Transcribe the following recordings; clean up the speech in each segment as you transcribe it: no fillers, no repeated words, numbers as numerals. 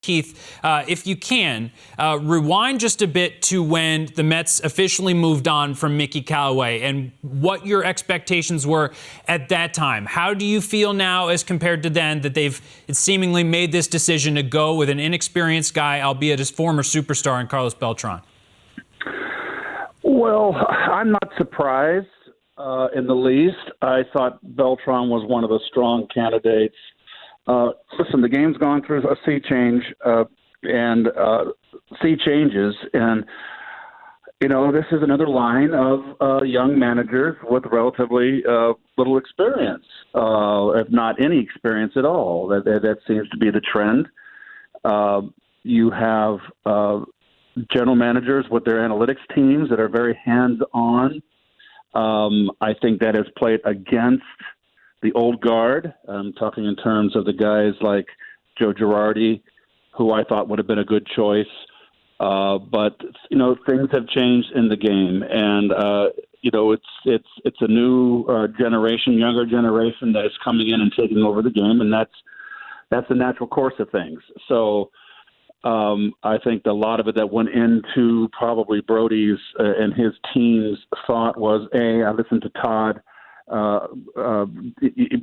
Keith, if you can, rewind just a bit to when the Mets officially moved on from Mickey Callaway and what your expectations were at that time. How do you feel now as compared to then that they've seemingly made this decision to go with an inexperienced guy, albeit his former superstar, in Carlos Beltran? Well, I'm not surprised in the least. I thought Beltran was one of the strong candidates. Listen, the game's gone through a sea change and sea changes. And, this is another line of young managers with relatively little experience, if not any experience at all. That seems to be the trend. You have general managers with their analytics teams that are very hands-on. I think that has played against the old guard. I'm talking in terms of the guys like Joe Girardi, who I thought would have been a good choice. But things have changed in the game, and it's a new generation, younger generation that is coming in and taking over the game, and that's the natural course of things. So I think a lot of it that went into probably Brody's and his team's thought was, I listened to Todd.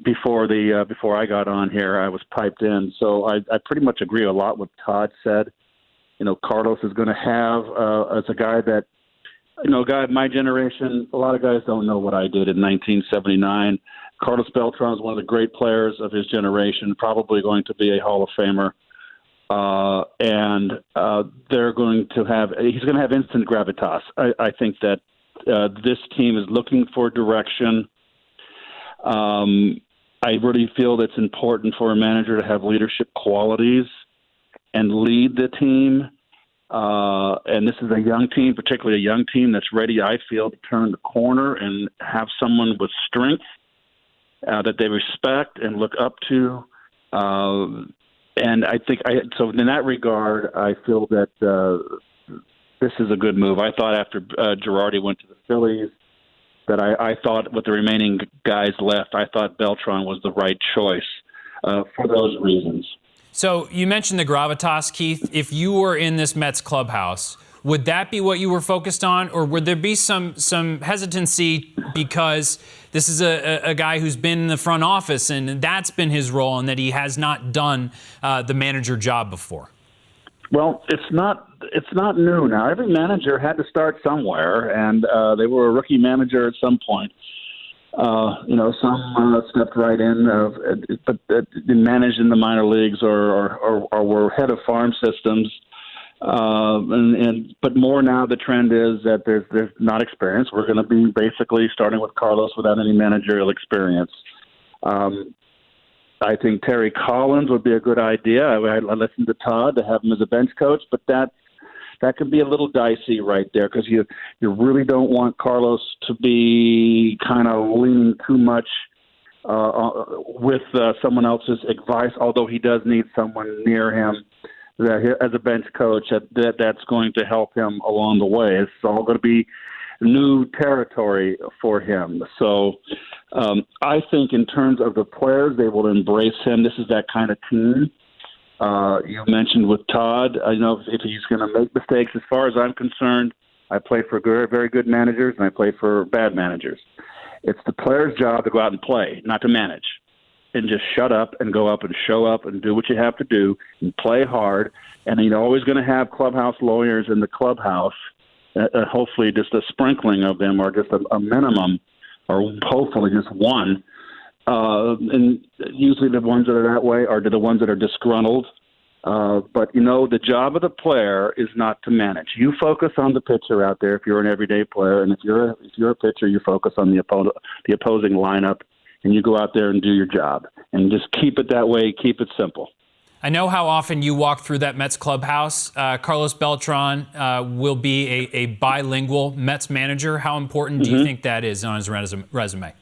Before I got on here, I was piped in. So I pretty much agree a lot with Todd said. Carlos is going to have, as a guy that, a guy of my generation, a lot of guys don't know what I did in 1979. Carlos Beltran is one of the great players of his generation, probably going to be a Hall of Famer. And he's going to have instant gravitas. I think that this team is looking for direction. I really feel that it's important for a manager to have leadership qualities and lead the team. And this is a young team, particularly a young team that's ready, I feel, to turn the corner and have someone with strength that they respect and look up to. And I think so in that regard, I feel that this is a good move. I thought after Girardi went to the Phillies, that I thought with the remaining guys left, I thought Beltran was the right choice for those reasons. So you mentioned the gravitas, Keith. If you were in this Mets clubhouse, would that be what you were focused on, or would there be some hesitancy because this is a guy who's been in the front office and that's been his role and that he has not done the manager job before? Well, it's not new now. Every manager had to start somewhere, and they were a rookie manager at some point. Some stepped right in, but managed in the minor leagues or were head of farm systems. But more now, the trend is that there's not experience. We're going to be basically starting with Carlos without any managerial experience. I think Terry Collins would be a good idea. I listened to Todd to have him as a bench coach, but that could be a little dicey right there because you really don't want Carlos to be kind of leaning too much with someone else's advice, although he does need someone near him as a bench coach that's going to help him along the way. It's all going to be new territory for him. So I think in terms of the players, they will embrace him. This is that kind of team. You mentioned with Todd, if he's going to make mistakes. As far as I'm concerned, I played for very good managers and I played for bad managers. It's the player's job to go out and play, not to manage. And just shut up and go up and show up and do what you have to do and play hard. And you're always going to have clubhouse lawyers in the clubhouse. Hopefully just a sprinkling of them or just a minimum or hopefully just one. And usually the ones that are that way are the ones that are disgruntled. But, the job of the player is not to manage. You focus on the pitcher out there if you're an everyday player. And if you're a pitcher, you focus on the opposing lineup. And you go out there and do your job. And just keep it that way. Keep it simple. I know how often you walk through that Mets clubhouse. Carlos Beltran will be a bilingual Mets manager. How important do you think that is on his resume?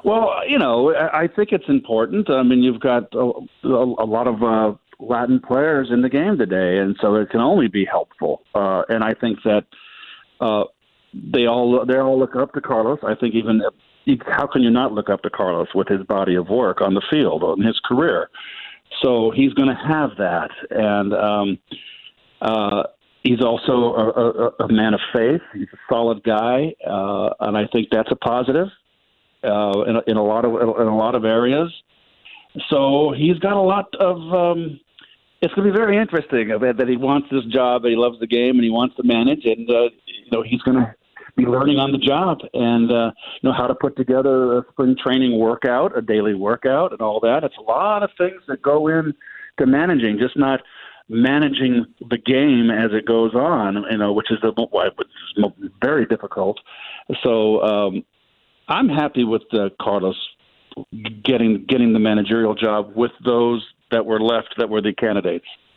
Well, I think it's important. I mean, you've got a lot of Latin players in the game today, and so it can only be helpful. And I think that they all look up to Carlos. I think how can you not look up to Carlos with his body of work on the field, on his career? So he's going to have that, and he's also a man of faith. He's a solid guy, and I think that's a positive in a lot of areas. So he's got a lot of. It's going to be very interesting that he wants this job, that he loves the game, and he wants to manage, and he's going to be learning on the job, and how to put together a spring training workout, a daily workout, and all that. It's a lot of things that go into managing, just not managing the game as it goes on, which is very difficult. So I'm happy with Carlos getting the managerial job with those that were left that were the candidates.